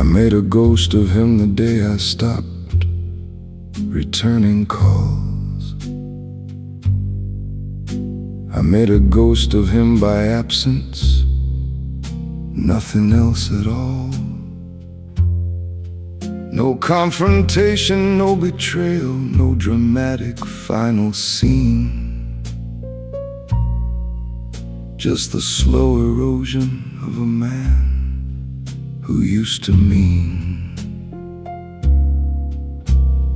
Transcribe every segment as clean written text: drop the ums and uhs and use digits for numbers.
made a ghost of him the day I stopped returning calls. I made a ghost of him by absence, nothing else at all. No confrontation, no betrayal, no dramatic final scene. Just the slow erosion of a man who used to mean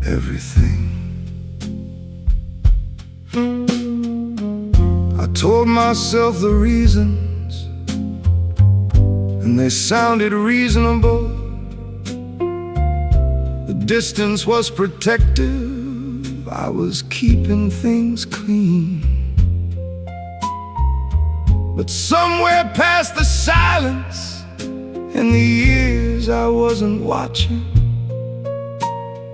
everything. I told myself the reasons, and they sounded reasonable. The distance was protective, I was keeping things clean. But somewhere past the silence and the years I wasn't watching,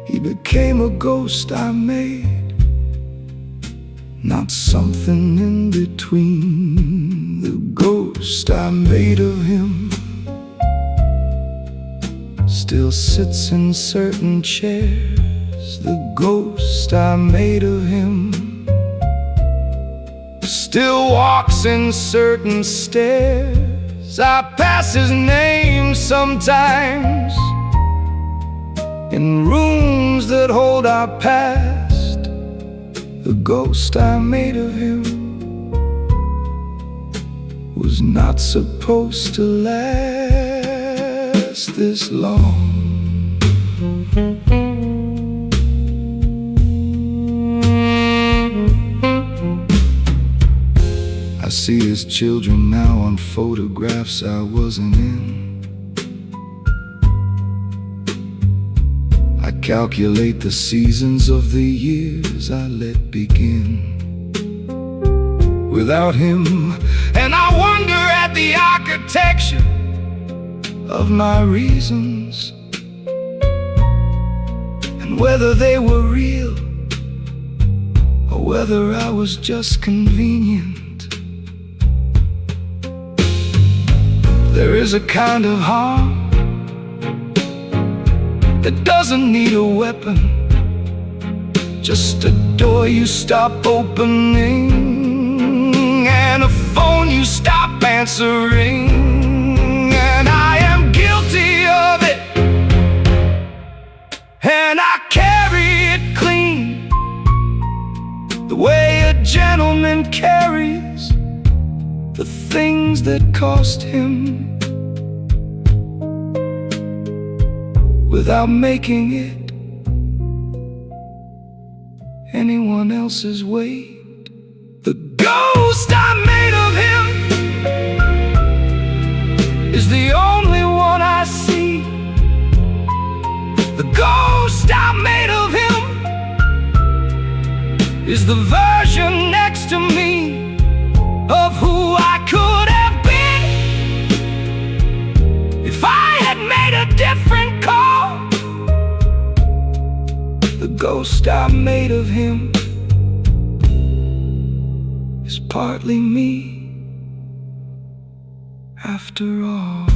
he became a ghost I made, not something in between. The ghost I made of him still sits in certain chairs. The ghost I made of him still walks in certain stairs. I pass his name sometimes in rooms that hold our past. The ghost I made of him was not supposed to last this long. I see his children now on photographs I wasn't in. I calculate the seasons of the years I let begin without him, and I wonder at the architecture of my reasons, and whether they were real or whether I was just convenient. There is a kind of harm that doesn't need a weapon, just a door you stop opening and a phone you stop answering. And I am guilty of it, and I carry it clean, the way a gentleman carries the things that cost him, without making it anyone else's weight. The ghost I made of him is the only one I see. The ghost I made of him is the version next to me of who I could have been if I had made a different call. The ghost I made of him is partly me after all.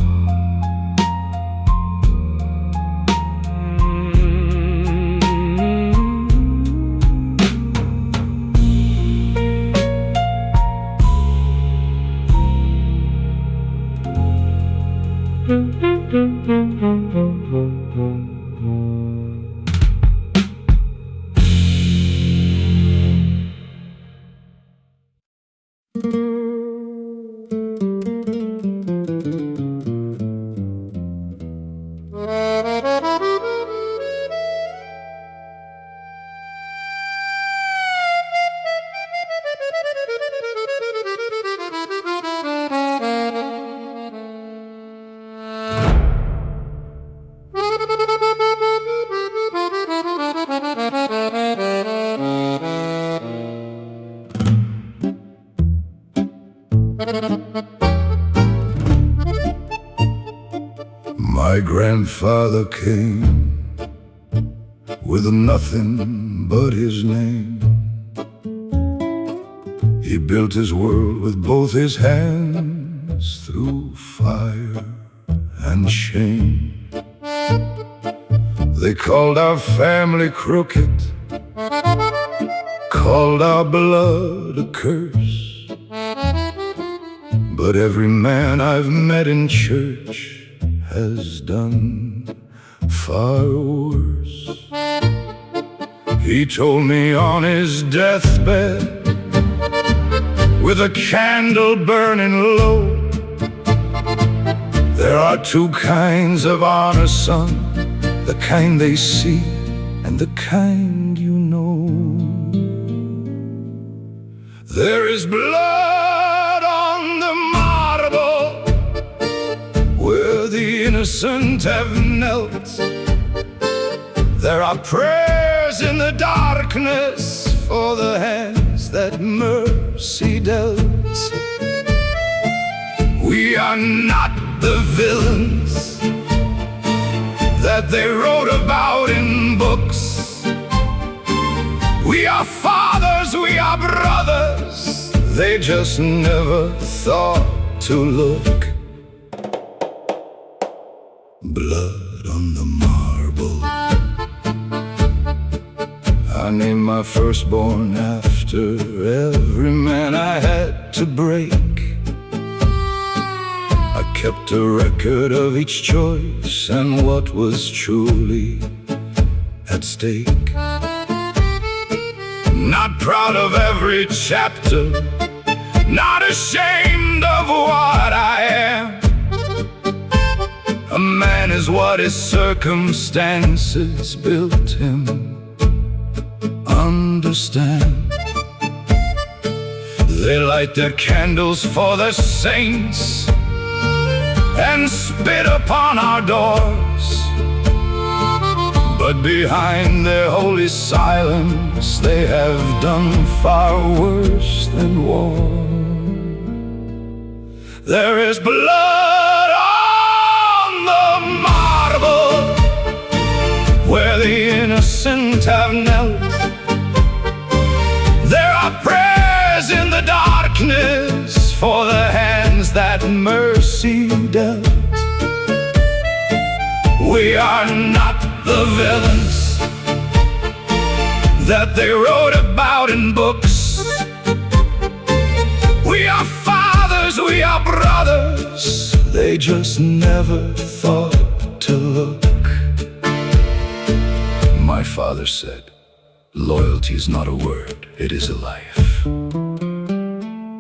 My grandfather came with nothing but his name. He built his world with both his hands through fire and shame. They called our family crooked, called our blood a curse. But every man I've met in church has done far worse. He told me on his deathbed, with a candle burning low, there are two kinds of honor, son, the kind they see and the kind you know. There is blood on the marble where the innocent have knelt. There are prayers in the darkness for the hands that mercy dealt. We are not the villains that they wrote about in books. We are fathers, we are brothers, they just never thought to look. Blood on the marble. I named my firstborn after every man I had to break. I kept a record of each choice and what was truly at stake. Not proud of every chapter, not ashamed of what I am. A man is what his circumstances built him. Understand? They light their candles for the saints and spit upon our doors, but behind their holy silence they have done far worse than war. There is blood on the marble where the innocent have knelt. There are prayers in the darkness for the hands that mercy dealt. We are not the villains that they wrote about in books. We are fathers, we are brothers, they just never thought to look. My father said, loyalty is not a word, it is a life.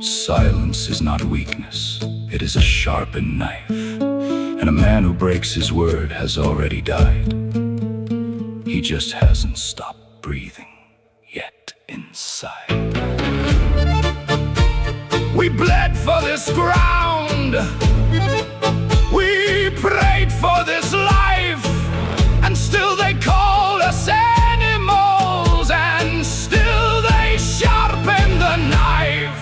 Silence is not weakness, it is a sharpened knife. And a man who breaks his word has already died. He just hasn't stopped breathing yet inside. We bled for this ground, we prayed for this life, and still they call us animals, and still they sharpen the knife.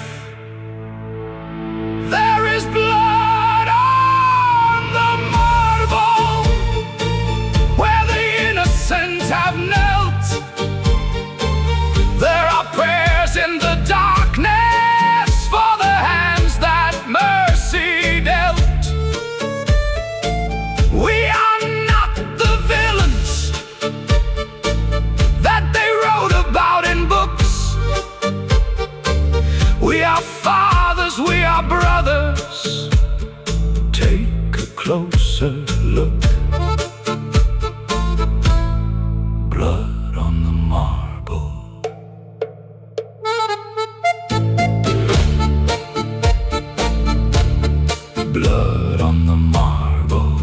There is blood on the marble where the innocent have knelt. There are prayers in the darkness for the hands that mercy dealt. We are not the villains that they wrote about in books. We are fathers, we are brothers. Take a closer look. Blood on the marble. Blood on the marble.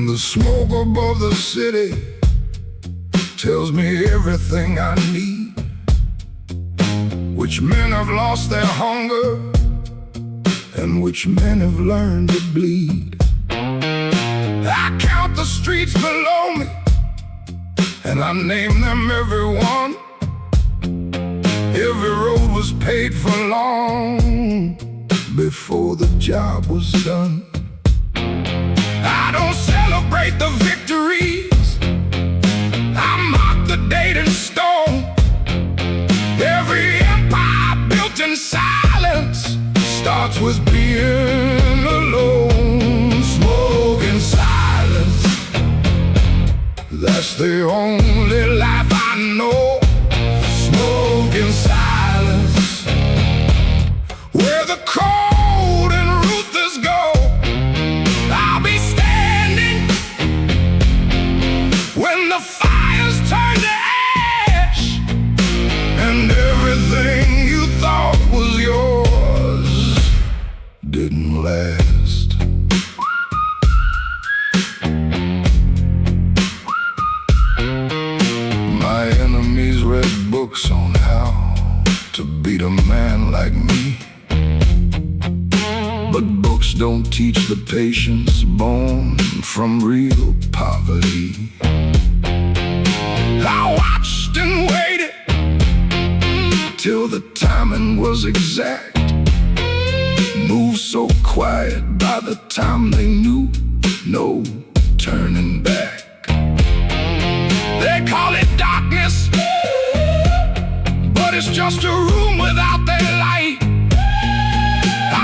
The smoke above the city tells me everything I need. Which men have lost their hunger and which men have learned to bleed. I count the streets below me, and I name them every one. Every road was paid for long before the job was done. I don't celebrate the victories, I mark the date in stone. Every empire built in silence starts with being alone. Smoke in silence, that's the only life I know. Smoke in silence, where the cold and ruthless go. I'll be standing when the fires turn to ash, and everything you thought was yours didn't last. My enemies read books on how to beat a man like me, but books don't teach the patience born from real poverty. I watched and waited till the timing was exact. Moved so quiet by the time they knew, no turning back. They call it darkness, but it's just a room without their light.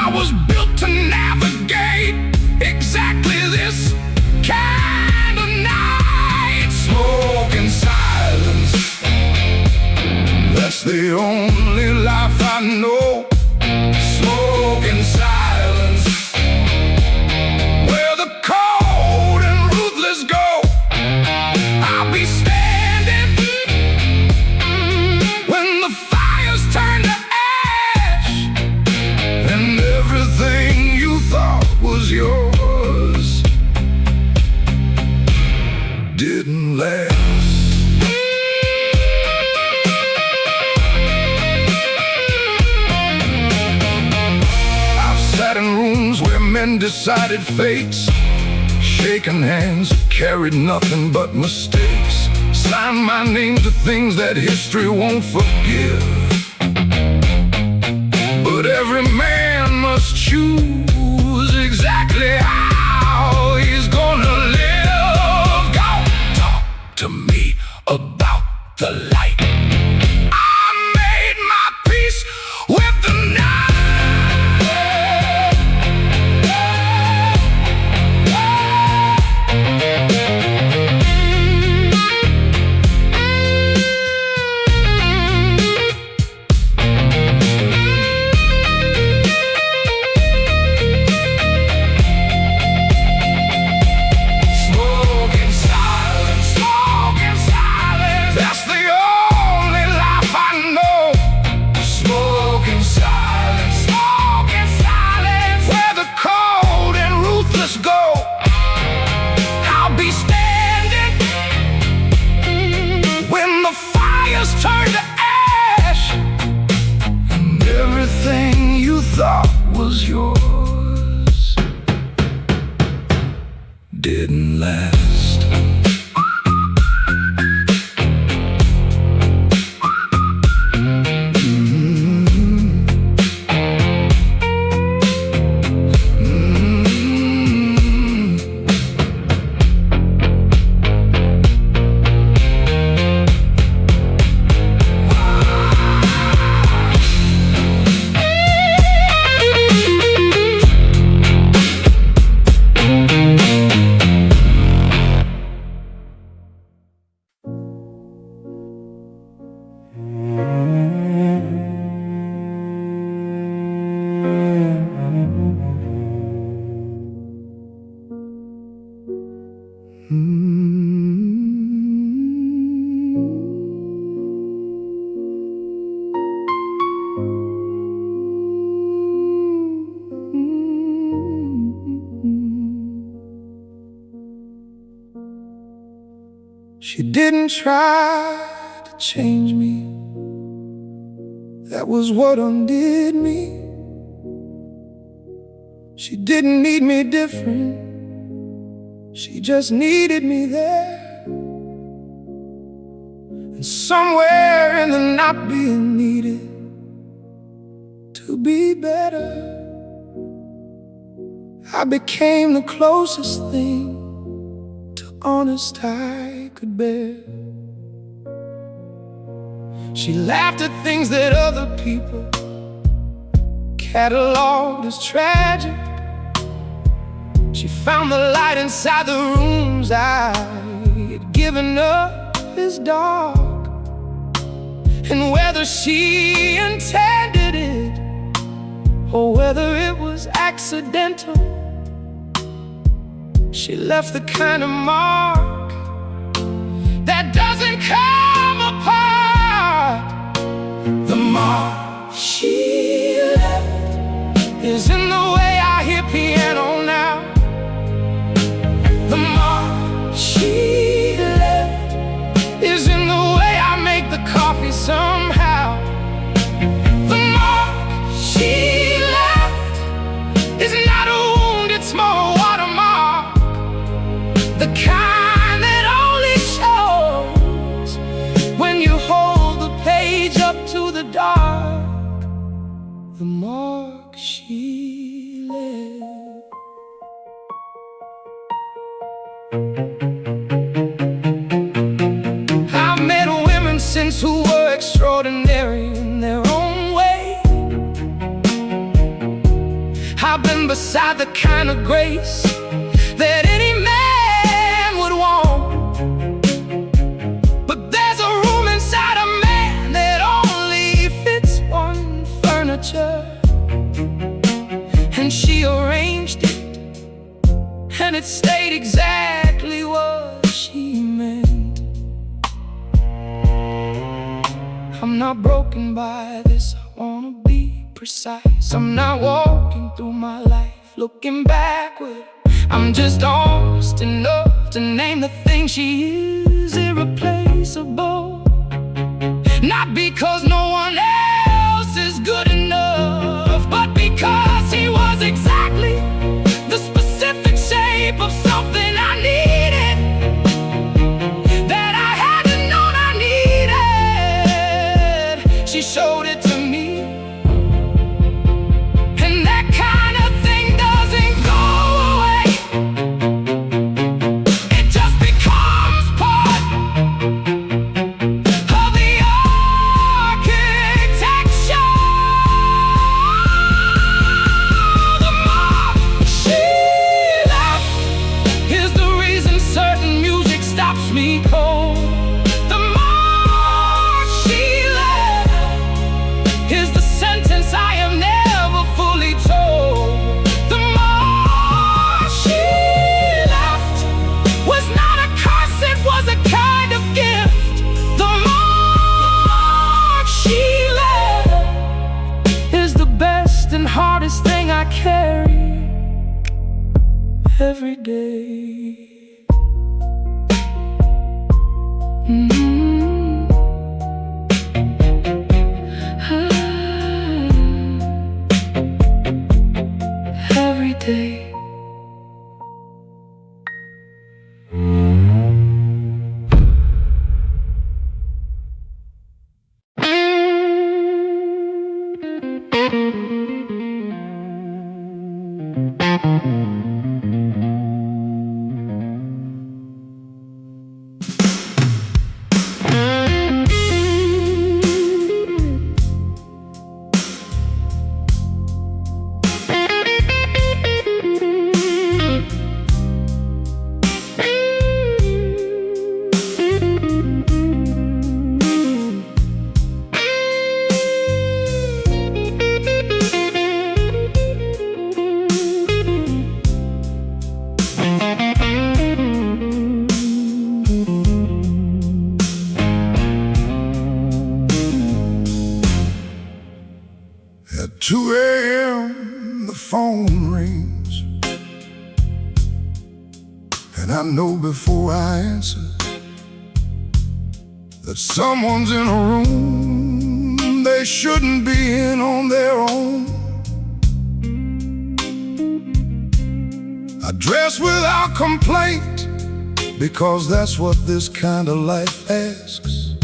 I was built to navigate exactly this kind of night. Smoke in silence, that's the only life I know. Smoke in silence, where the cold and ruthless go. I'll be standing when the fires turn to ash, and everything you thought was yours didn't last. I've sat in rooms where men decided fates, shaken hands, carried nothing but mistakes, signed my name to things that history won't forgive. But every man must choose exactly how he's gonna live. Go talk to me about the light. I made my peace with the night. Turn to ash, and everything you thought was yours didn't last. She didn't try to change me, that was what undid me. She didn't need me different, she just needed me there. And somewhere in the not being needed to be better, I became the closest thing to honest I could bear. She laughed at things that other people cataloged as tragic. She found the light inside the rooms I had given up as dark. And whether she intended it or whether it was accidental, she left the kind of mark that doesn't come apart. The mark she left is in the way I hear piano now. The mark she left is in the way I make the coffee somehow. The mark she left is not a wound, it's more a watermark, the kind that only shows when you hold the page up to the dark. The mark she left. I've met women since who were extraordinary in their own way. I've been beside the kind of grace that any man would want. But there's a room inside a man that only fits one furniture. And she arranged it, and it stayed exactly what she meant. I'm not broken by this, I wanna be precise. I'm not walking through my life looking backward. I'm just honest enough to name the thing she is irreplaceable. Not because no one else is good enough, but because he was exactly the specific shape of something I needed, that I hadn't known I needed. She showed it to me, and that kind of thing doesn't go away. It just becomes part of the architecture. The mark she left is the reason certain music stops me cold. The mark she left is the sentence I have never fully told. The mark she left was not a curse, it was a kind of gift. The mark she left is the best and hardest thing I carry every day. Every day. At 2 a.m. the phone rings, and I know before I answer that someone's in a room they shouldn't be in on their own. I dress without complaint, because that's what this kind of life asks.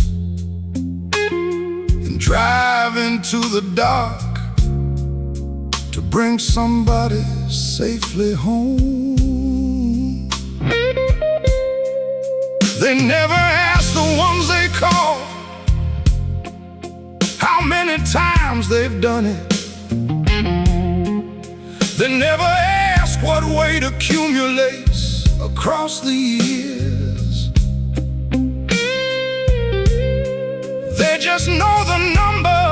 And drive into the dark to bring somebody safely home. They never ask the ones they call how many times they've done it. They never ask what weight accumulates across the years. They just know the number,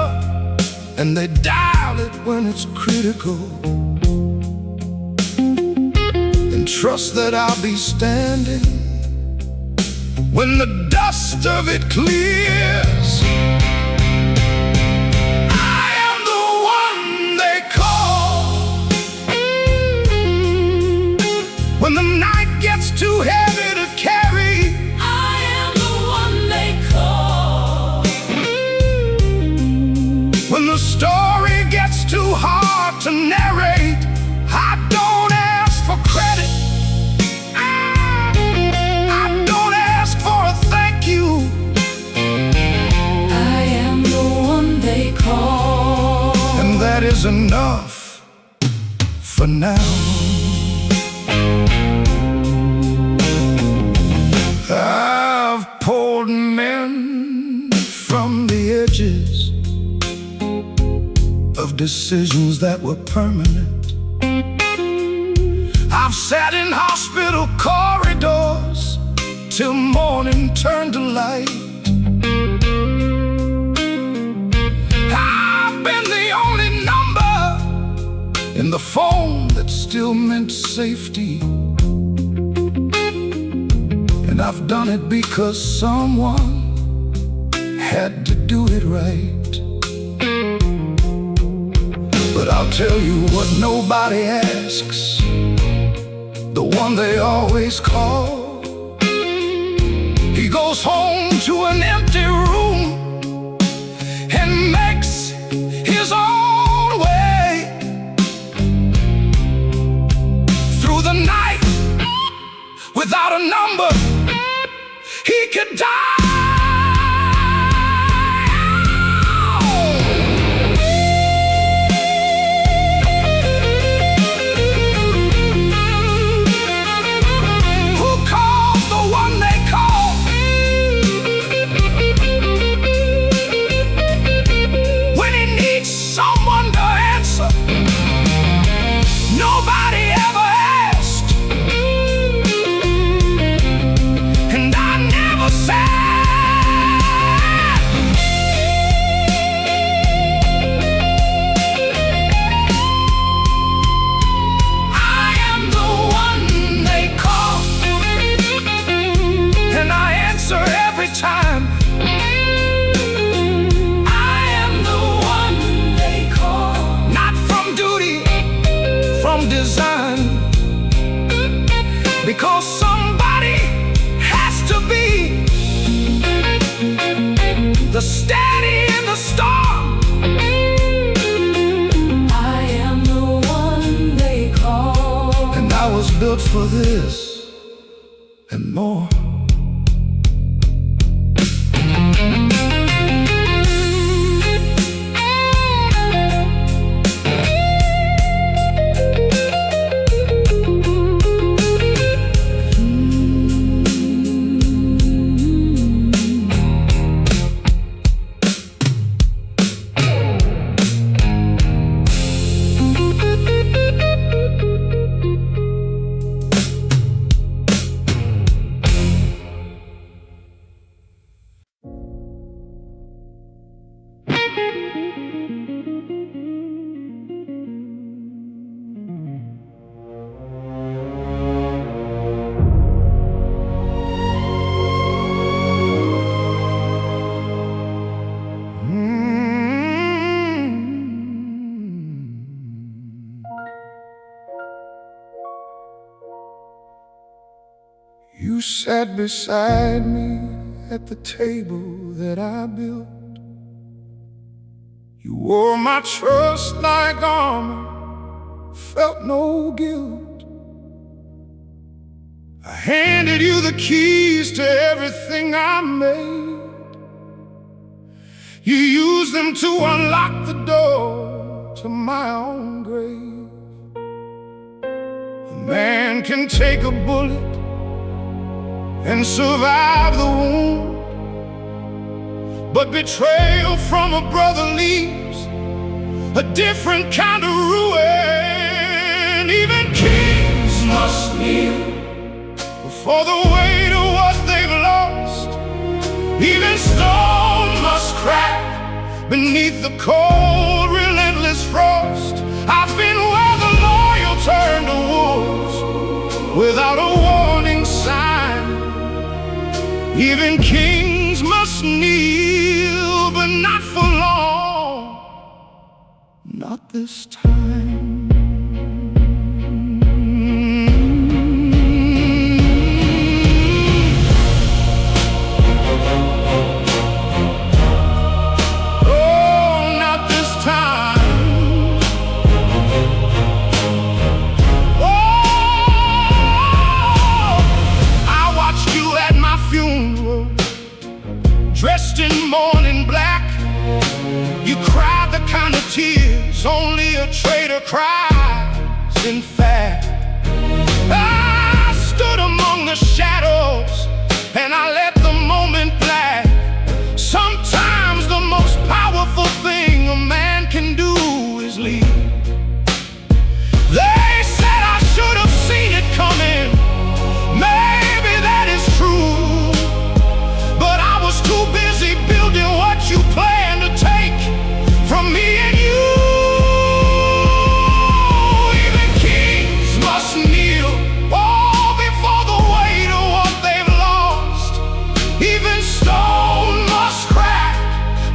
and they dial it when it's critical, and trust that I'll be standing when the dust of it clears. I am the one they call when the night gets too heavy to carry. I am the one they call When the story gets too hard to narrate. I don't ask for credit, I don't ask for a thank you. I am the one they call. And that is enough for now. I've pulled men from the edges of decisions that were permanent. I've sat in hospital corridors till morning turned to light. I've been the only number in the phone that still meant safety. And I've done it because someone had to do it right. But I'll tell you what nobody asks, the one they always call. He goes home to an empty room and makes his own way through the night without a number. He could die. Who calls the one they call when he needs someone to answer? Nobody ever asked, and I never said. I am the one they call, and I answer every time. I am the one they call, not from duty, from design, because somebody has to be the steady in the storm. I am the one they call. And I was built for this and more. You sat beside me at the table that I built. You wore my trust like armor, felt no guilt. I handed you the keys to everything I made. You used them to unlock the door to my own grave. A man can take a bullet and survive the wound, but betrayal from a brother leaves a different kind of ruin. Even kings must kneel before the weight of what they've lost. Even stone must crack beneath the cold, relentless frost. I've been where the loyal turn to wolves without a warning sign. Even kings must kneel, but not for long. Not this time. Dressed in mourning black, you cried the kind of tears only a traitor cries. In fact, I stood among the shadows and I let the moment black. Sometimes the most powerful thing a man can do is leave. They said I should have seen it coming. Maybe that is true, but I was too busy building what you plan to take from me and you. Even kings must kneel, all before the weight of what they've lost. Even stone must crack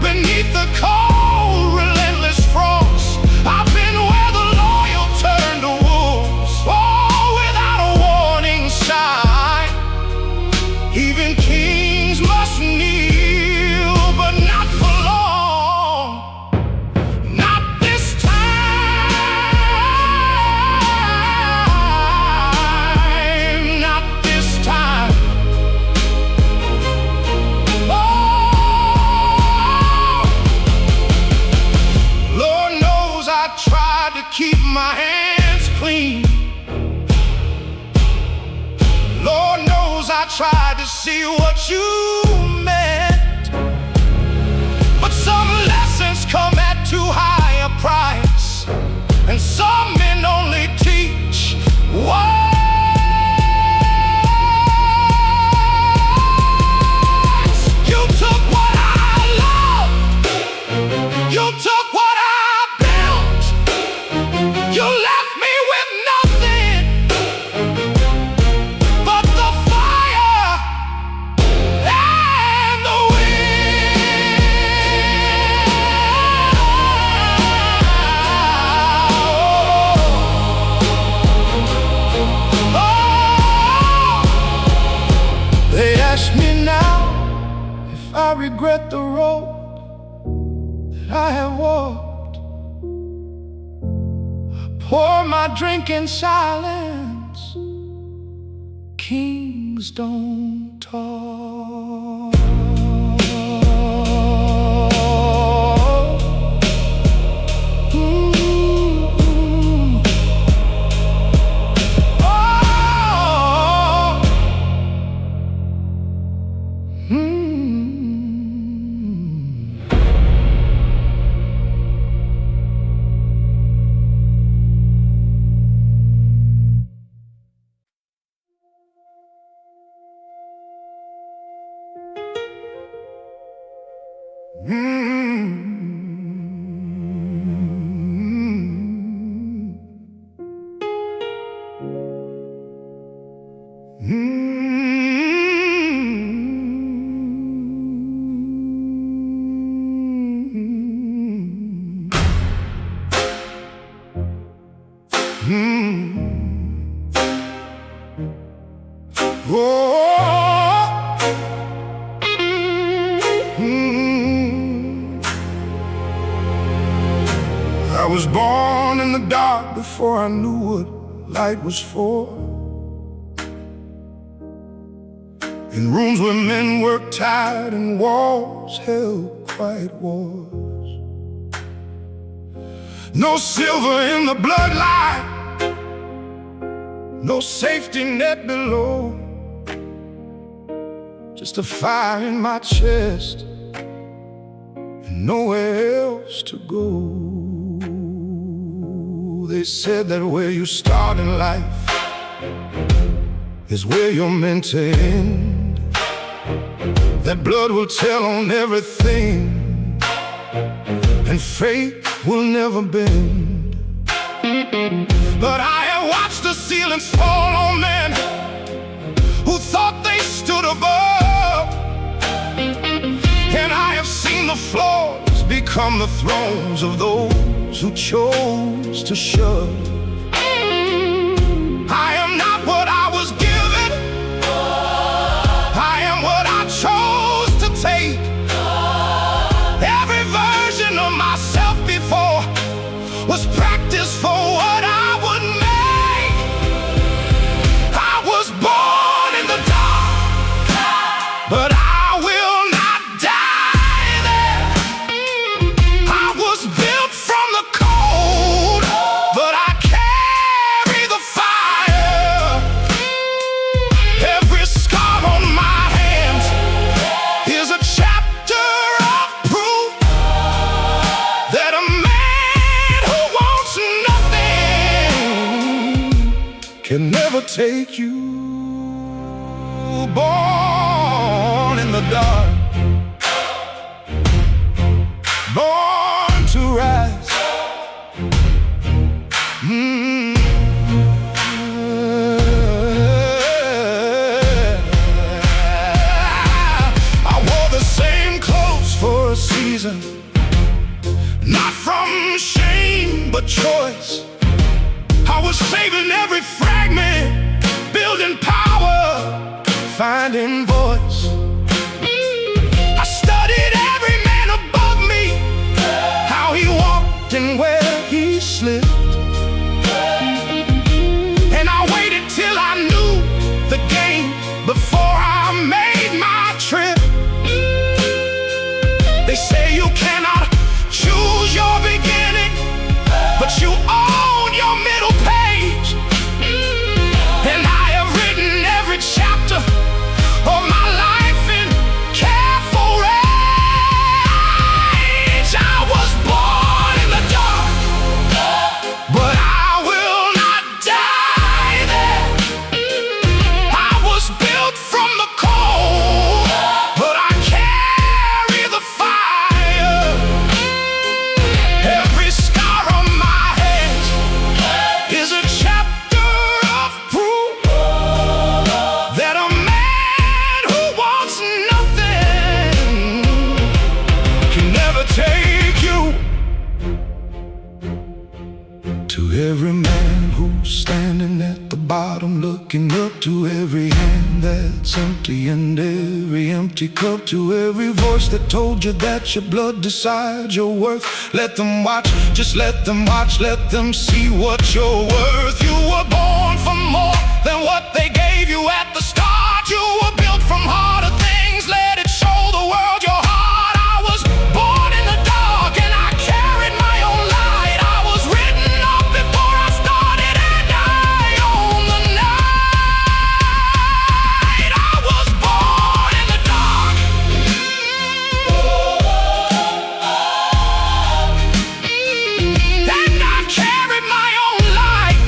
beneath the cold, relentless frost. I've been where the loyal turn to wolves, all without a warning sign. Even kings must kneel, but not for long. Not this time. Not this time. Oh, Lord knows I tried to keep my hands clean. Lord knows I tried to see what you meant, but some lessons come at too high a price, and some men only teach once. You took what I loved, you took what I built, you left me with nothing but the fire and the wind. They ask me now if I regret the road that I have walked. I pour my drink in silence. Kings don't talk. I was born in the dark before I knew what light was for. in rooms where men worked tired and walls held quiet wars. No silver in the bloodline, no safety net below, just a fire in my chest and nowhere else to go. They said that where you start in life is where you're meant to end, that blood will tell on everything and fate will never bend. But I have watched the ceilings fall on men who thought they stood above, and I have seen the floors become the thrones of those who chose to shove. I am not what I was given, I am what I chose to take. Every version of myself before was practice for what I would make. I was born in the dark, but I will not die there. I was built from the cold, but I carry the fire. Every scar on my hands is a chapter of proof that a man who wants nothing can never take you. Born in the dark, born to rise. I wore the same clothes for a season, not from shame but choice. I was saving every fragment, building power, finding voice. I studied every man above me, how he walked and where he slipped, and I waited till I knew the game before I made my trip. They say you cannot choose your beginning, but you own your middle page. And I have written every chapter of my life in careful rage. I was born in the dark, but I will not die there. I was built from the cold, but I carry the fire. Every scar on my hands is a chapter of proof that a man who wants nothing can never take you. To every man who's standing at the bottom, looking up, to every hand that's empty and every empty cup, to every voice that told you that your blood decides your worth, let them watch, just let them watch, let them see what you're worth. You were born for more than what they gave you at the start. You were built from harder things, let it show the world your heart. I was born in the dark and I carried my own light. I was written up before I started and I own the night. I was born in the dark, and I carried my own light.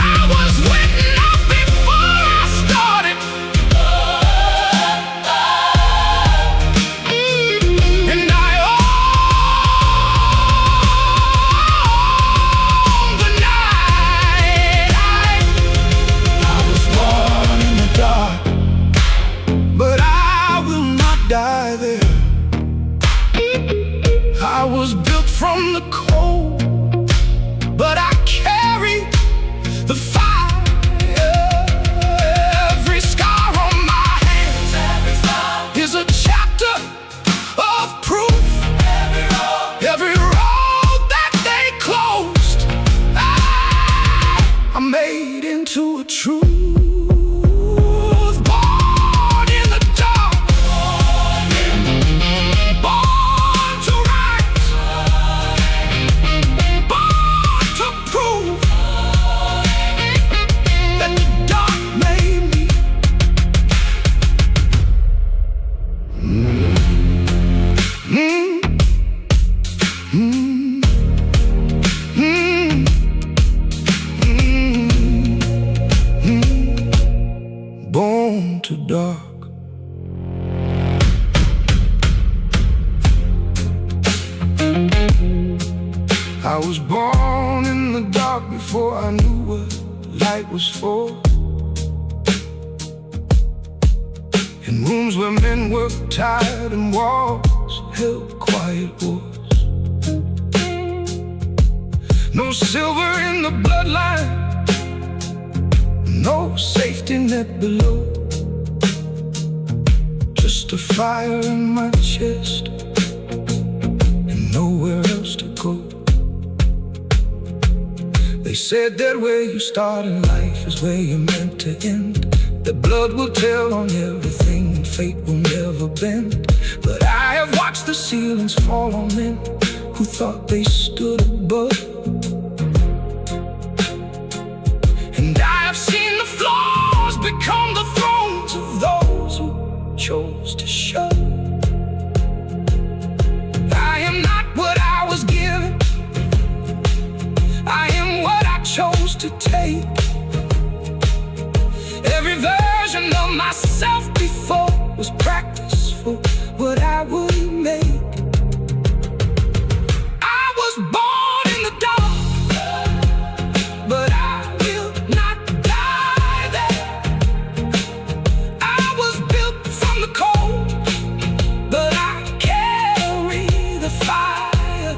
I was written up before I started, and I own the night. I was born in the dark, but I will not die there. I was built from the cold, but I carry the fire. Every scar on my hands is a chapter of proof. Every road that they closed, was born in the dark before I knew what light was for. In rooms where men worked tired and walls held quiet wars. No silver in the bloodline, no safety net below. Just a fire in my chest and nowhere else to go. They said that where you start in life is where you're meant to end. That blood will tell on everything and fate will never bend. But I have watched the ceilings fall on men who thought they stood above. And I have seen the floors become the thrones of those who chose to shove. I am not what I was given, I am what I chose to take. Every version of myself before was practice for what I would make. I was born in the dark, but I will not die there. I was built from the cold, but I carry the fire.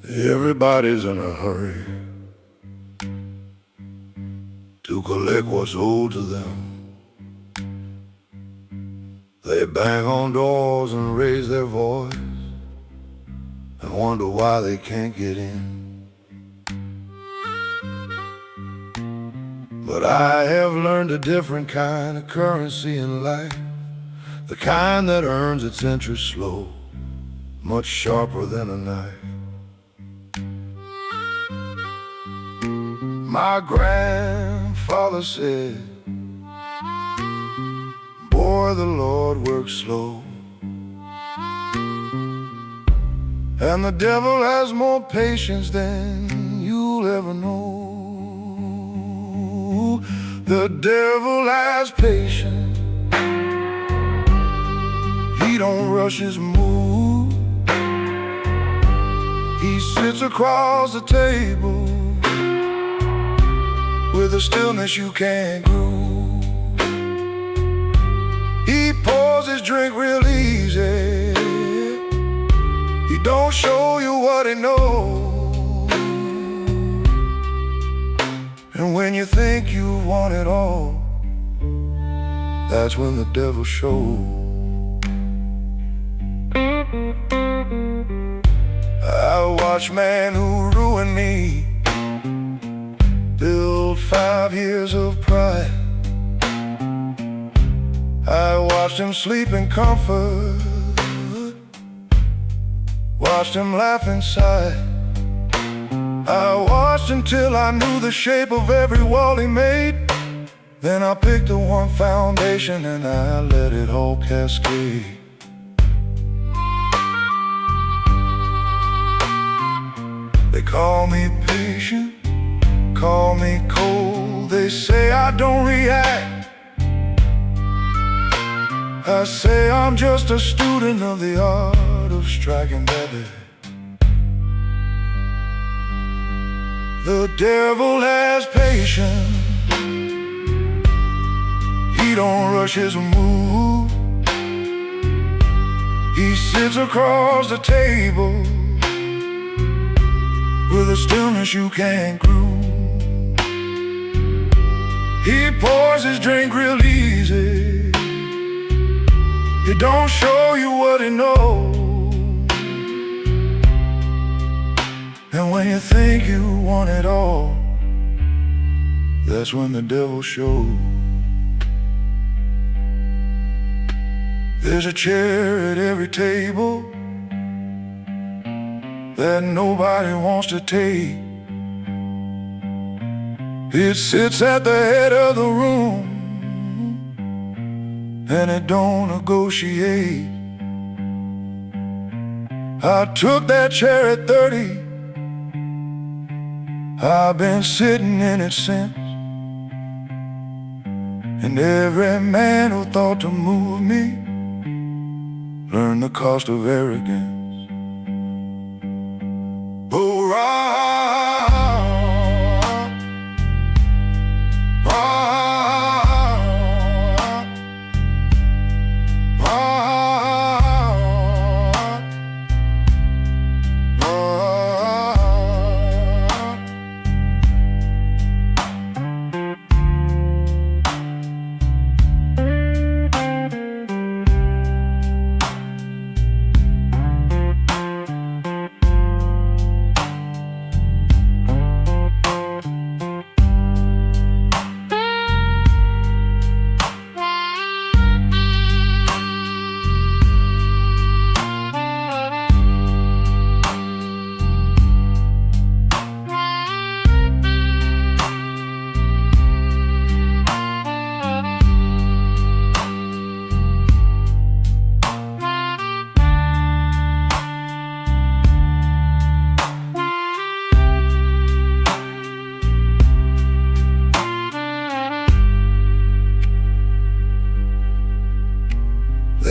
Everybody's in a hurry to collect what's owed to them. They bang on doors and raise their voice and wonder why they can't get in. But I have learned a different kind of currency in life, the kind that earns its interest slow, much sharper than a knife. My grandfather said, boy, the Lord works slow, and the devil has more patience than you'll ever know. The devil has patience, he don't rush his move. He sits across the table with a stillness you can't groove. He pours his drink real easy, he don't show you what he knows. And when you think you want it all, that's when the devil shows. I watch man who ruined me build 5 years of pride. I watched him sleep in comfort, watched him laugh inside. I watched until I knew the shape of every wall he made. Then I picked the one foundation and I let it all cascade. They call me patient, call me cold, they say I don't react. I say I'm just a student of the art of striking baby. The devil has patience, he don't rush his move. He sits across the table with a stillness you can't groove. He pours his drink real easy, he don't show you what he knows. And when you think you want it all, that's when the devil shows. There's a chair at every table that nobody wants to take. It sits at the head of the room, and it don't negotiate. I took that chair at 30. I've been sitting in it since. And every man who thought to move me learned the cost of arrogance. Oh,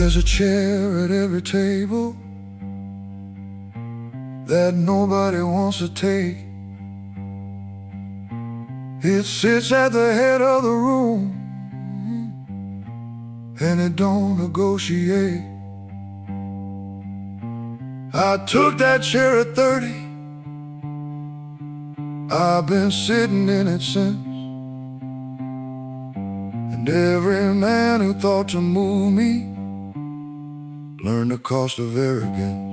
there's a chair at every table that nobody wants to take. It sits at the head of the room, and it don't negotiate. I took that chair at 30. I've been sitting in it since. And every man who thought to move me learned the cost of arrogance.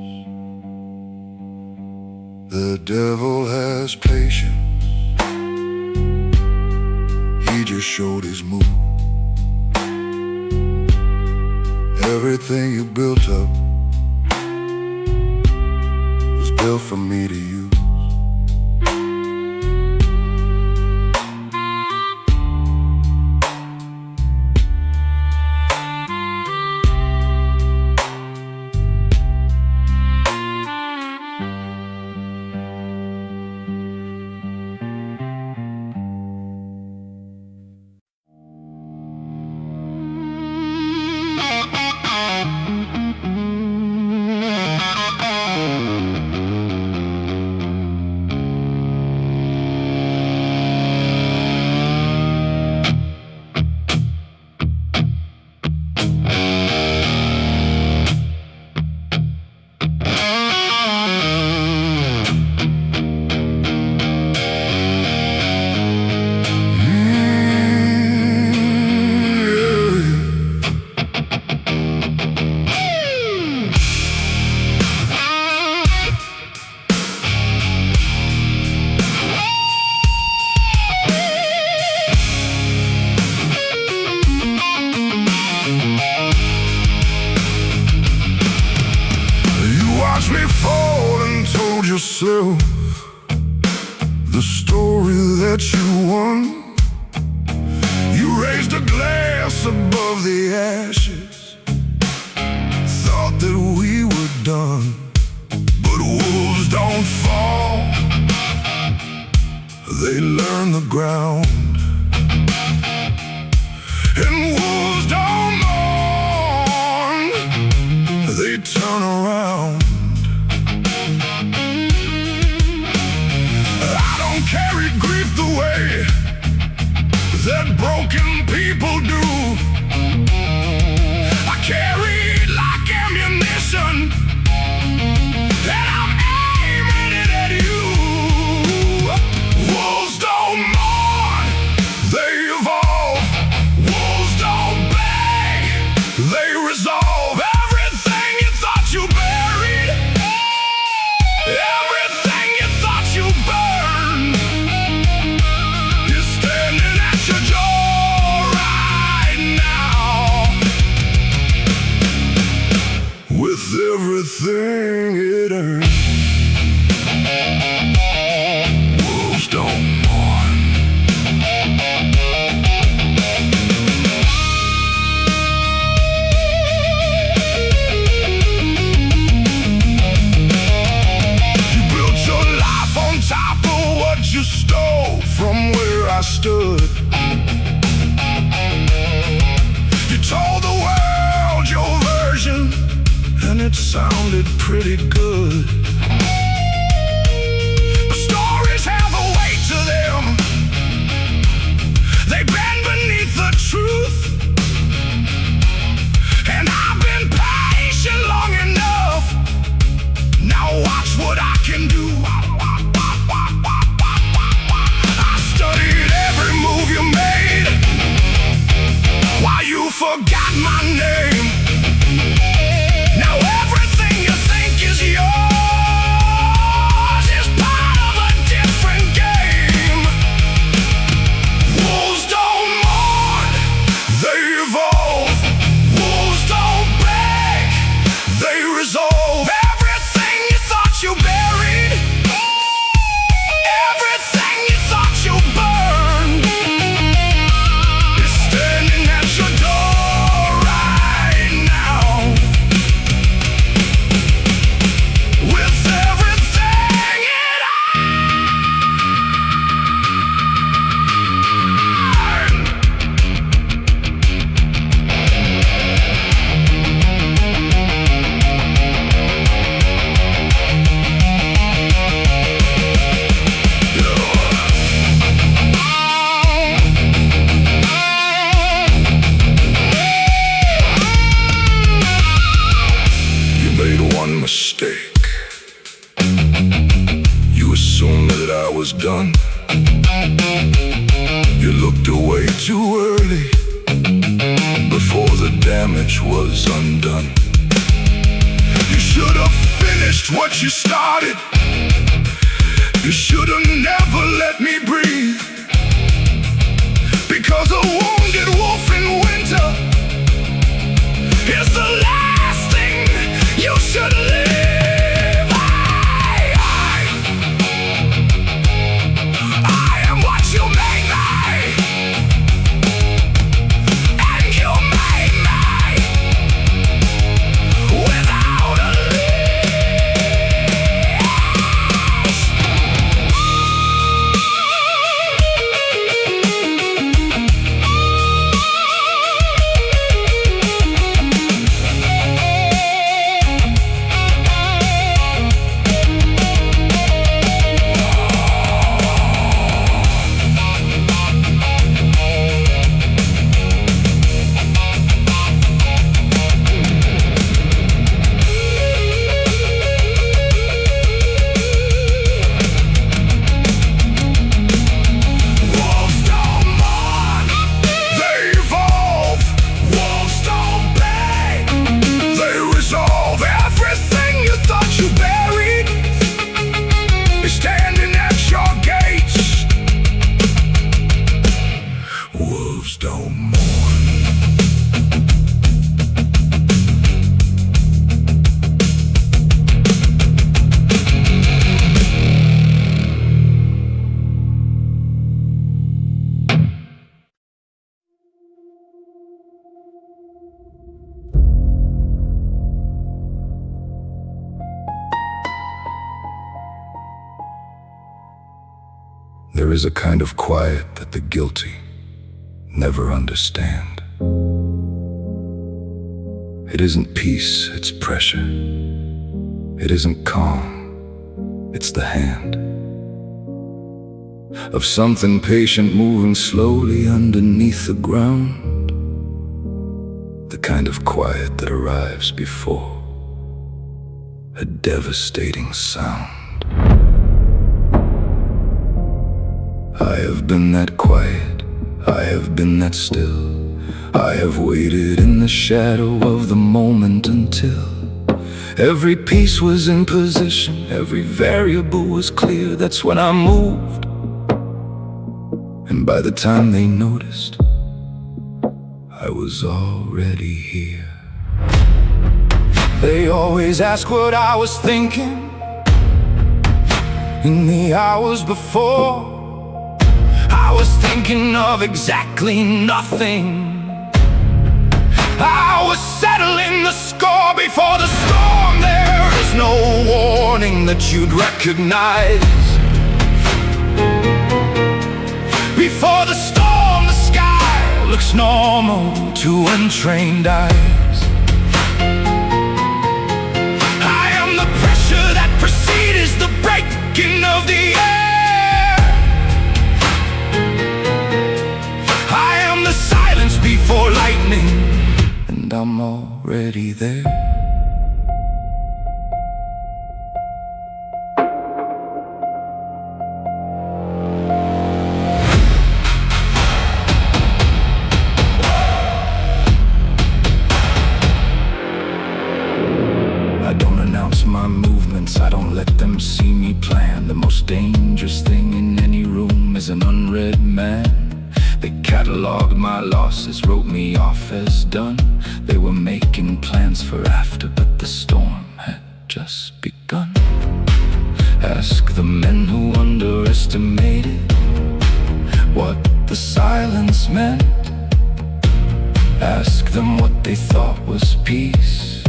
The devil has patience. He just showed his move. Everything you built up was built for me to use. Yourself the story that you won. You raised a glass above the ashes, thought that we were done. But wolves don't fall, they learn the ground. And wolves don't mourn, they turn around. Carry grief the way that broken people do. I carry it like ammunition, and I'm aiming it at you. Wolves don't mourn, sounded pretty good. Stories have a weight to them. They bend beneath the truth. And I've been patient long enough. Now watch what I can do. I studied every move you made while you forgot my name. Now everything you think is yours is part of a different game. Wolves don't mourn, they evolve. Wolves don't break, they resolve. Everything you thought you buried, everything you thought you burned, is standing at your door right now. With everything it You made one mistake. You assumed that I was done. You looked away too early, before the damage was undone. You should have finished what you started. You should have never let me breathe. Because a wounded wolf in winter is the last thing you should leave. I am what you made me, and you made me without a leash. Wolves don't mourn, they evolve. Wolves don't beg, they resolve. Everything you thought you buried is standing at your gates. Wolves don't mourn. There is a kind of quiet that the guilty never understand. It isn't peace, it's pressure. It isn't calm, it's the hand of something patient moving slowly underneath the ground. The kind of quiet that arrives before a devastating sound. I have been that quiet, I have been that still. I have waited in the shadow of the moment until every piece was in position, every variable was clear. That's when I moved, and by the time they noticed, I was already here. They always ask what I was thinking in the hours before. I was thinking of exactly nothing. I was settling the score before the storm. There is no warning that you'd recognize. Before the storm, the sky looks normal to untrained eyes. of the air. I am the silence before lightning, and I'm already there. I don't announce my movements, I don't let them see me plan. The most dangerous thing in any room is an unread man. They cataloged my losses, wrote me off as done. They were making plans for after, but the storm had just begun. Ask the men who underestimated what the silence meant. Ask them what they thought was peace.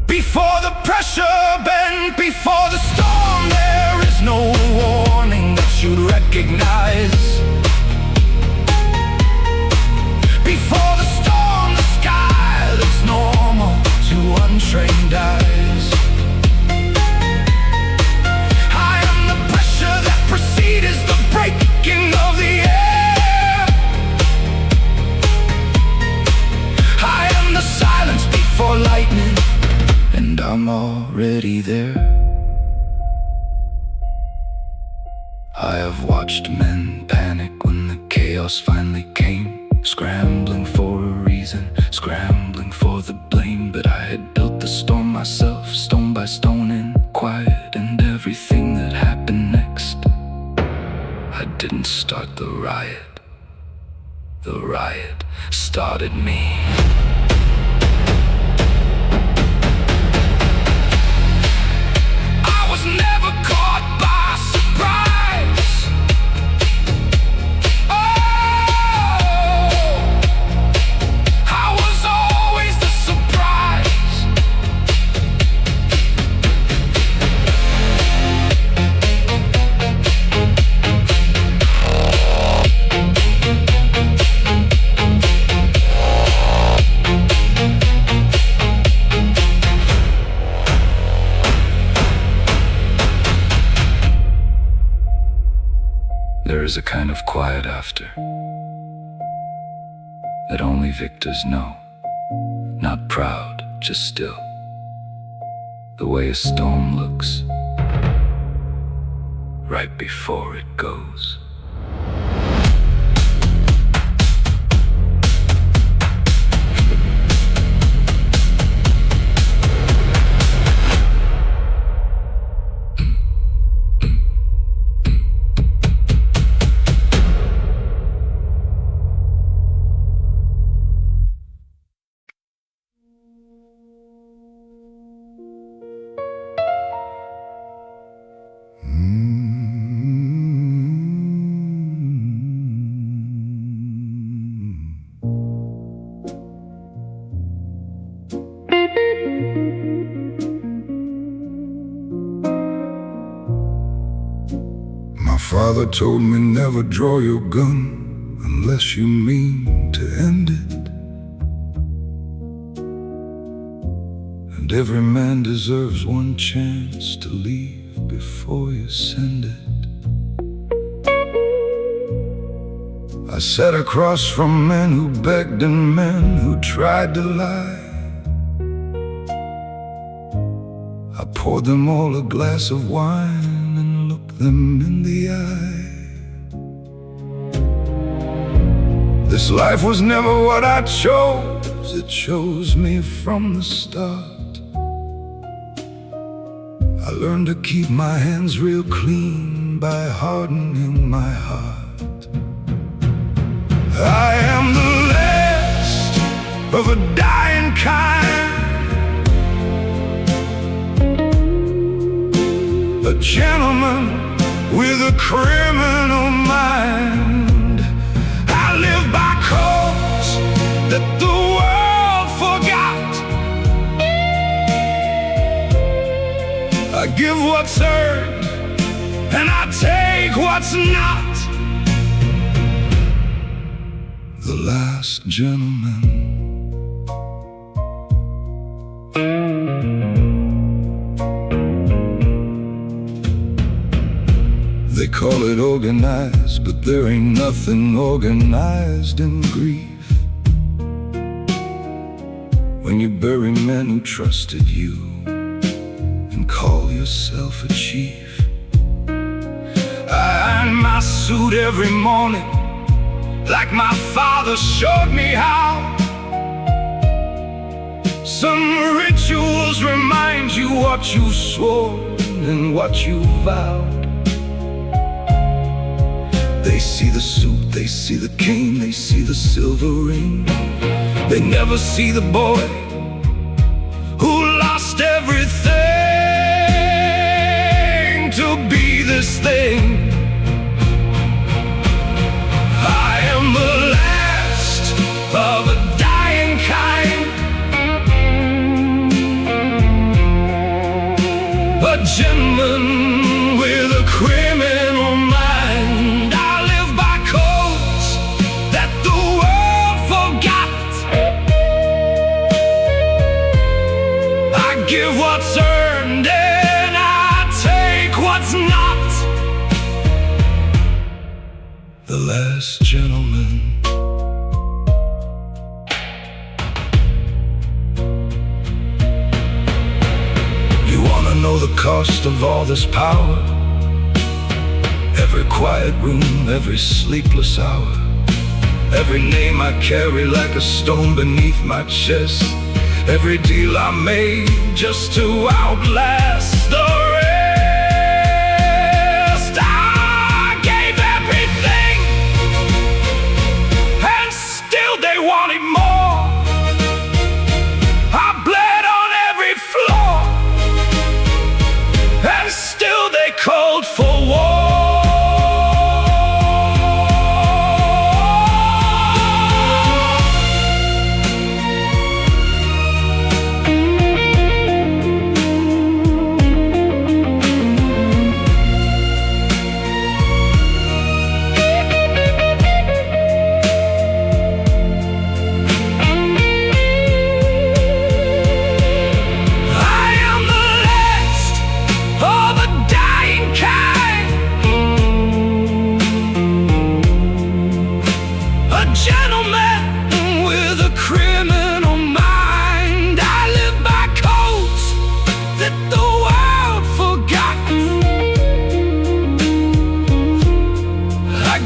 Before the pressure bent, before the storm, there is no warning that you'd recognize. Before the storm, the sky looks normal to untrained eyes. I am the pressure that precedes the breaking of the air. I am the silence before lightning, and I'm already there. I have watched men panic when the chaos finally came, scrambling for a reason, scrambling for the blame. But I had built the storm myself, stone by stone in quiet. And everything that happened next, I didn't start the riot started me. Never caught by surprise. Oh, I was always the surprise. There is a kind of quiet after that only victors know. Not proud, just still. The way a storm looks right before it goes. Father told me never draw your gun unless you mean to end it. And every man deserves one chance to leave before you send it. I sat across from men who begged and men who tried to lie. I poured them all a glass of wine and looked them in the eye. This life was never what I chose, it chose me from the start. I learned to keep my hands real clean by hardening my heart. I am the last of a dying kind, a gentleman with a criminal mind. I live by codes that the world forgot. I give what's earned and I take what's not. The last gentleman. They call it organized, but there ain't nothing organized in grief. When you bury men who trusted you and call yourself a chief. I iron my suit every morning like my father showed me how. Some rituals remind you what you swore and what you vowed. They see the suit, they see the cane, they see the silver ring. They never see the boy who lost everything to be this thing. I am the last of a dying kind, a gentleman with a criminal mind. I live by codes that the world forgot. I give what's earned and I take what's not. The last gentleman. You wanna know the cost of all this power? Every quiet room, every sleepless hour, every name I carry like a stone beneath my chest, every deal I made just to outlast the rest. I gave everything and still they wanted more. I bled on every floor and still they called for war.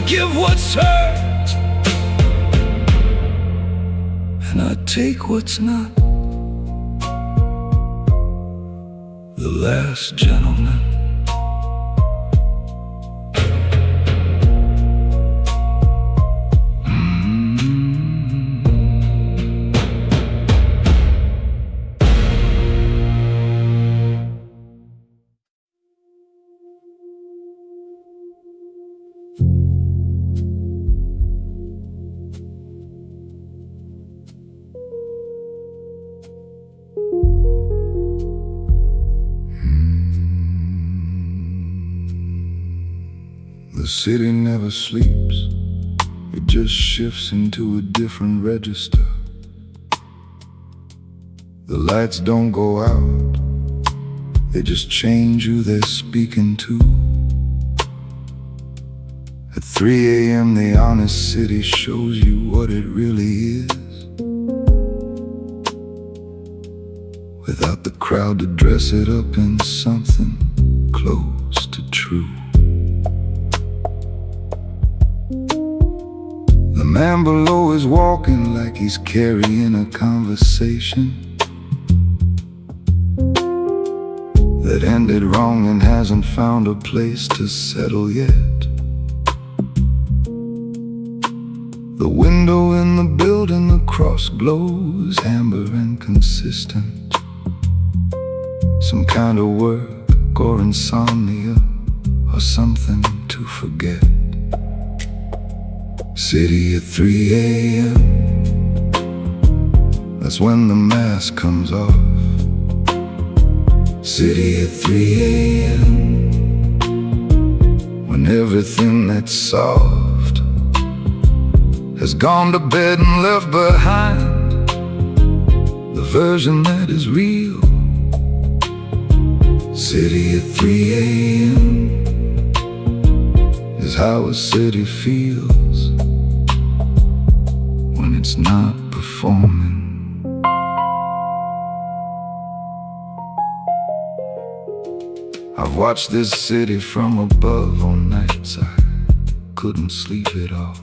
Give what's hurt and I take what's not. The last gentleman. The city never sleeps, it just shifts into a different register. The lights don't go out, they just change who they're speaking to. At 3 a.m. the honest city shows you what it really is, without the crowd to dress it up in something close to true. The man below is walking like he's carrying a conversation that ended wrong and hasn't found a place to settle yet. The window in the building across glows amber and consistent. Some kind of work or insomnia or something to forget. City at 3 a.m., that's when the mask comes off. City at 3 a.m., when everything that's soft has gone to bed and left behind the version that is real. City at 3 a.m., is how a city feels when it's not performing. I've watched this city from above on nights I couldn't sleep it off.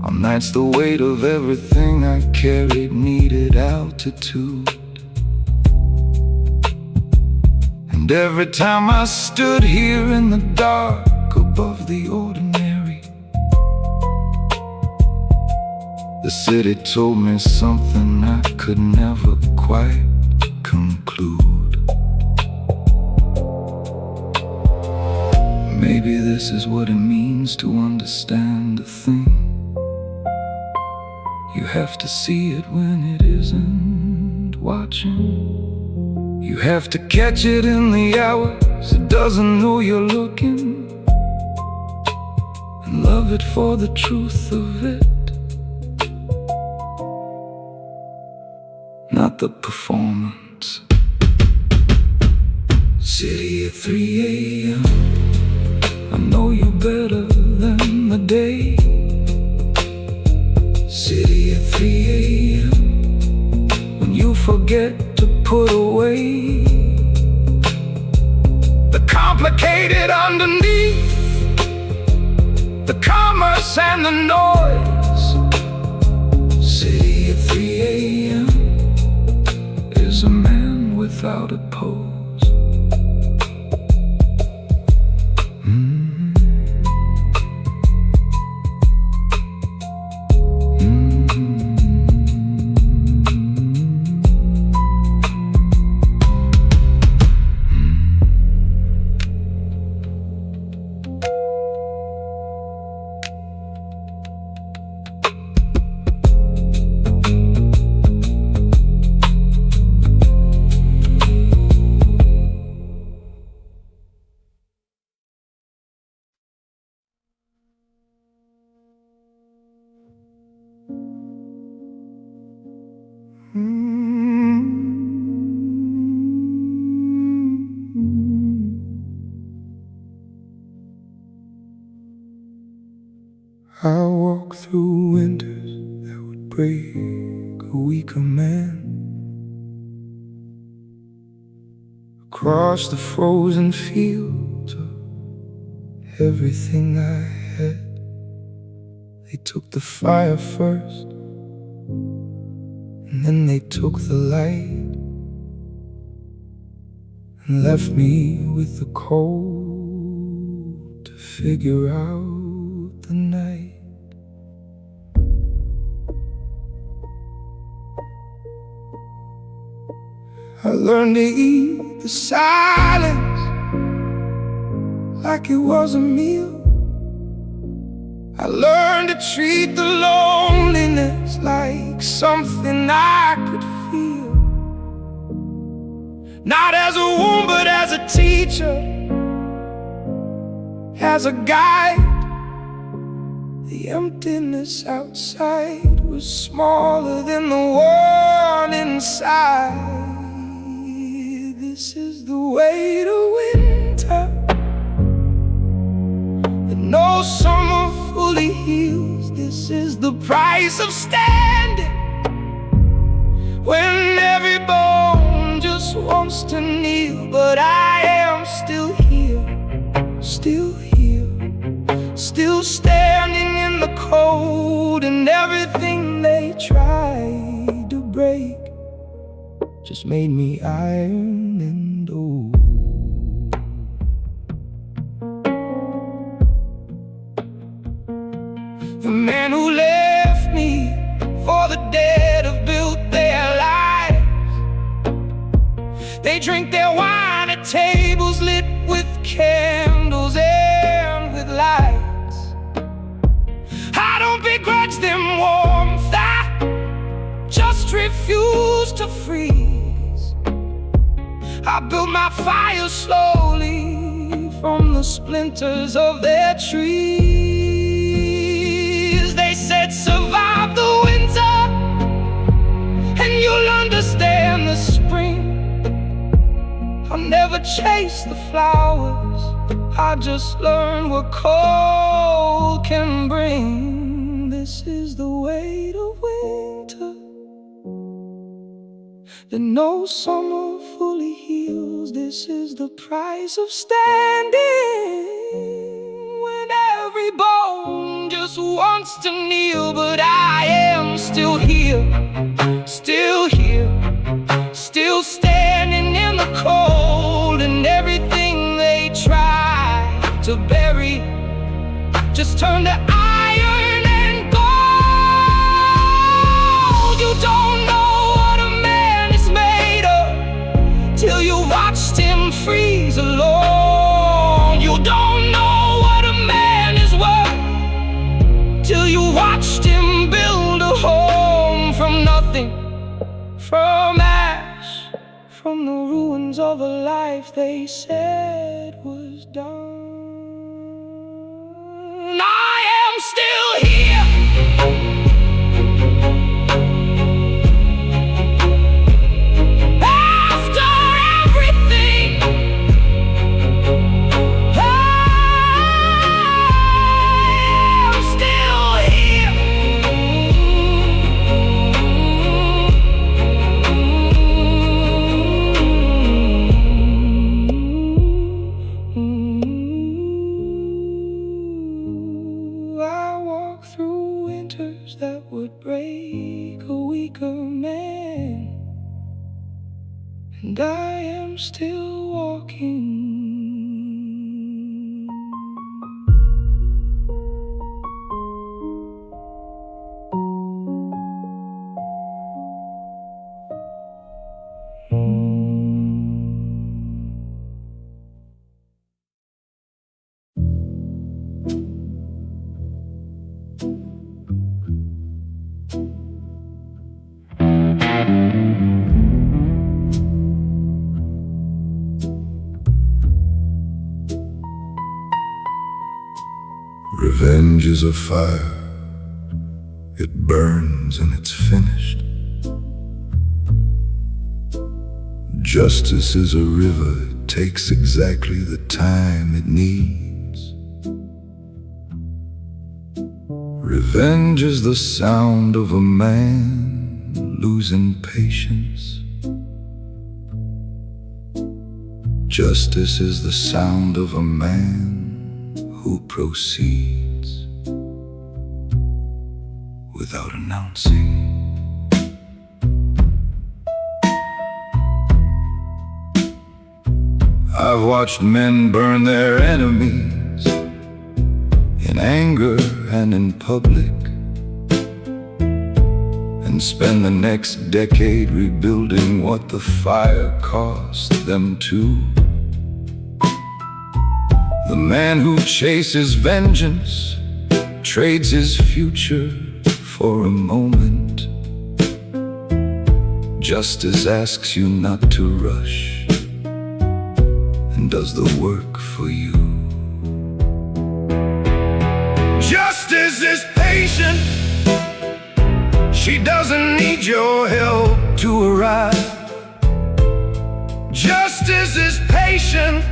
On nights the weight of everything I carried needed altitude. And every time I stood here in the dark above the ordinary, the city told me something I could never quite conclude. Maybe this is what it means to understand a thing. You have to see it when it isn't watching. You have to catch it in the hours it doesn't know you're looking, and love it for the truth of it, not the performance. City at 3 a.m. I know you better than the day. City at 3 a.m. when you forget to put away the complicated underneath, the commerce and the noise. City at 3 a.m. is a man without a pose. I walk through winters that would break a weaker man, across the frozen fields of everything I had. They took the fire first, and then they took the light, and left me with the cold to figure out the night. I learned to eat the silence like it was a meal. I learned to treat the loneliness like something I could feel, not as a wound but as a teacher, as a guide. The emptiness outside was smaller than the one inside. This is the way to winter that no summer fully heals. This is the price of standing when every bone just wants to kneel. But I am still here, still here, still standing in the cold, and everything they tried to break just made me iron and old. The men who left me for the dead have built their lives. They drink their wine at tables lit with candles and with lights. I don't begrudge them warmth, I just refuse to freeze. I built my fire slowly from the splinters of their trees. They said survive the winter and you'll understand the spring. I'll never chase the flowers, I just learned what cold can bring. This is the weight of winter that no summer fully heals. This is the price of standing when every bone just wants to kneel. But I am still here, still here, still standing in the cold. And everything they try to bury just turn to iron and gold. You don't know what a man is made of till you watched him freeze alone. You don't know what a man is worth till you watched him build a home from nothing, from ash, from the ruins of a life they said was done. I am still here, after everything. I am still here. I walk through winters that would break a weaker man, and I am still walking. Revenge is a fire. It burns and it's finished. Justice is a river. It takes exactly the time it needs. Revenge is the sound of a man losing patience. Justice is the sound of a man who proceeds without announcing. I've watched men burn their enemies in anger and in public, and spend the next decade rebuilding what the fire cost them too. The man who chases vengeance trades his future for a moment. Justice asks you not to rush and does the work for you. Justice is patient. She doesn't need your help to arrive. Justice is patient.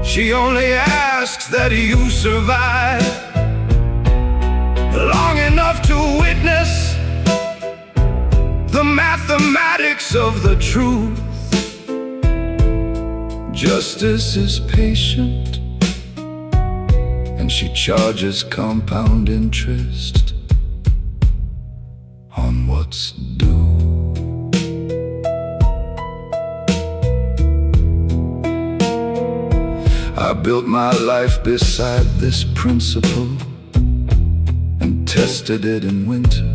She only asks that you survive long enough to witness the mathematics of the truth. Justice is patient, and she charges compound interest on what's due. I built my life beside this principle and tested it in winter.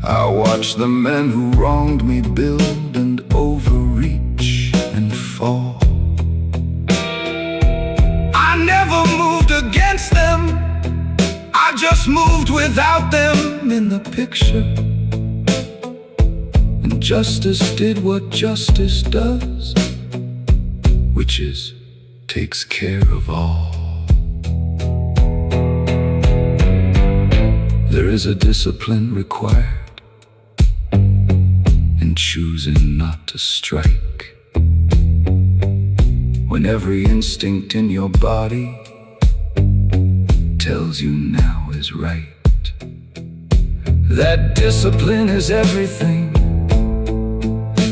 I watched the men who wronged me build and overreach and fall. I never moved against them, I just moved without them in the picture. And justice did what justice does, which is takes care of all. There is a discipline required in choosing not to strike. when every instinct in your body tells you now is right. That discipline is everything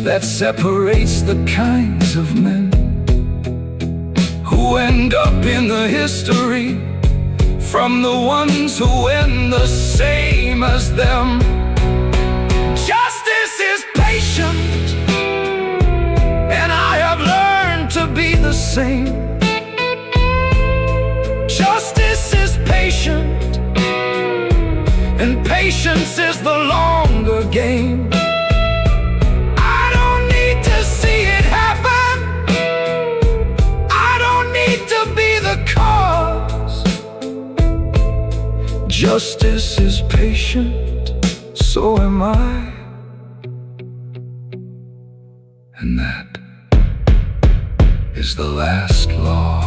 that separates the kinds of men who end up in the history from the ones who end the same as them. Justice is patient, and I have learned to be the same. Justice is patient, and patience is the longer game. I don't need to see it happen. I don't need to be the cause. Justice is patient, so am I. And that is the last law.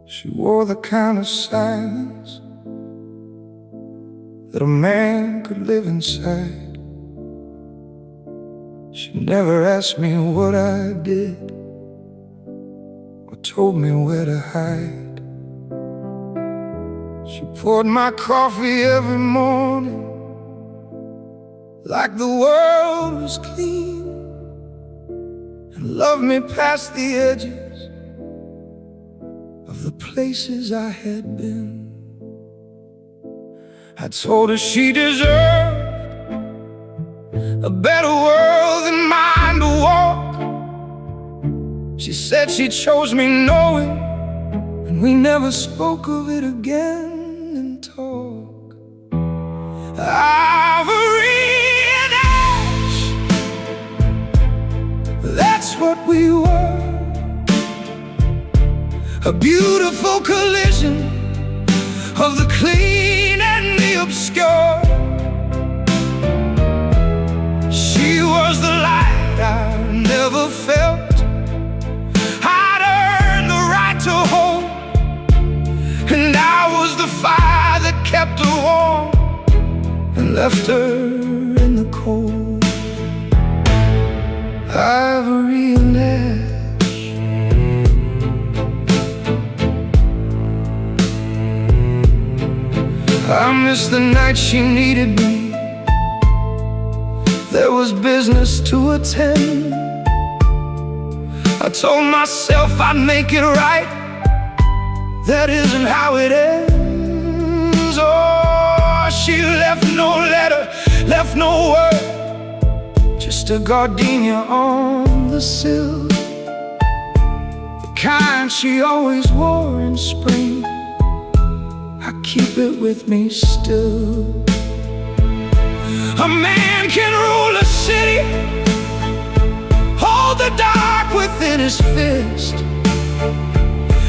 She wore the kind of silence that a man could live inside. She never asked me what I did or told me where to hide. She poured my coffee every morning like the world was clean, and loved me past the edges of the places I had been. I told her she deserved a better world than mine to walk. She said she chose me knowing, and we never spoke of it again in talk. Ivory and ash, that's what we were. A beautiful collision of the clean and the obscure. She was the light I never felt. I'd earned the right to hope, and I was the fire that kept her warm and left her in the cold. Ivory and ash, I missed the night she needed me. There was business to attend. I told myself I'd make it right. That isn't how it ends. Oh, she left no letter, left no word, just a gardenia on the sill, the kind she always wore in spring. I keep it with me still. A man can rule a city, hold the dark within his fist,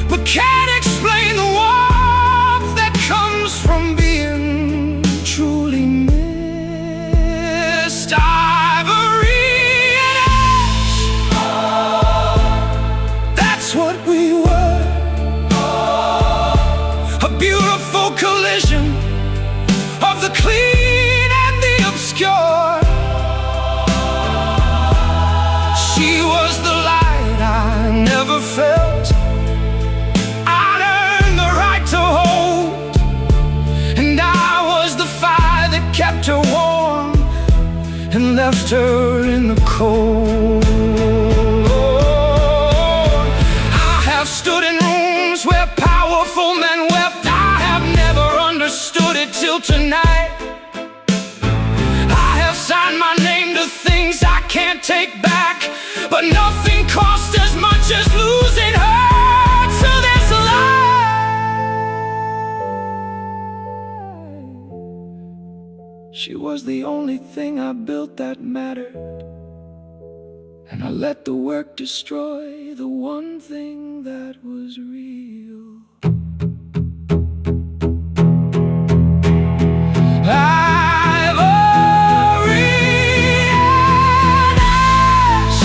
but can't explain the warmth that comes from being truly missed. Ivory and ash, that's what we were. A beautiful collision of the clean and the obscure. She was the light I never felt. I'd earned the right to hold, and I was the fire that kept her warm and left her in the cold. I have stood in rooms where powerful men wept. I have never understood it till tonight. I have signed my name to things I can't take back, but nothing cost as much as losing her to this lie. She was the only thing I built that mattered, and I let the work destroy the one thing that was real. Ivory and ash,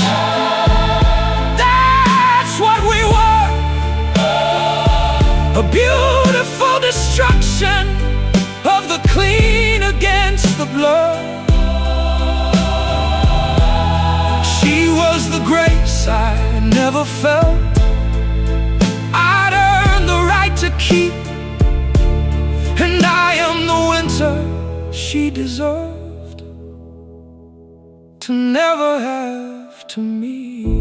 that's what we were. A beautiful destruction of the clean against the blood. She was the grace I never felt. I'd earned the right to keep, and I am the winter she deserved to never have to meet.